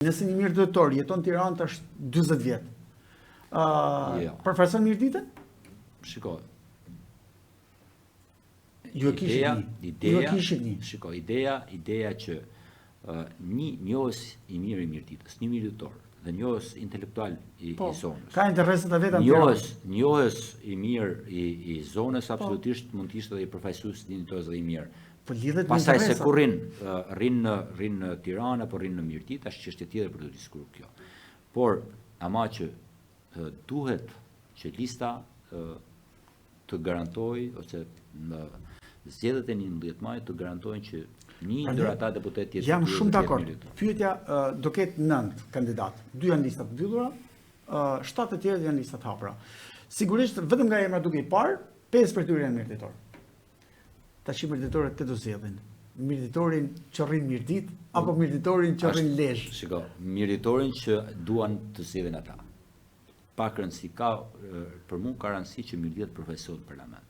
Nëse një mirëdhëtor jeton në Tiranë tash 40 vjet. Përfaqëson mirëditën? Shiko. Ju e kishit një. Shiko, ideja që një njohës i mirë i mirëditës, një mirëdhëtor dhe njohës intelektual i zonës. Ka interesat e veta në Tiranë. Njohës i mirë i zonës absolutisht mund të ishte dhe i përfaqësues dinjitos dhe i mirë. Pastaj se kur rrin në Tiranë apo rrin në Mirëditë, është çështje tjetër për të diskutuar kjo. Por ama që duhet që lista të garantojë ose në zgjedhjet e 11 majit të garantojnë që një ndër ata deputet jetë. Jam shumë dakord. Pyetja do ketë 9 kandidat. 2 janë lista të mbyllura, 7 të tjerë janë lista të hapura. Sigurisht vetëm nga emra duke i parë, 5 për tyre janë mirëditor. Tash mirëditorët të do zgjedhin. Mirëditorin që rrin Mirëditë apo mirëditorin që rrin Lezhë. Shiko, mirëditorin që duan të zgjedhin ata. Pa rëndësi ka për mua ka rëndësi që Mirëditë përfaqësohet në parlament.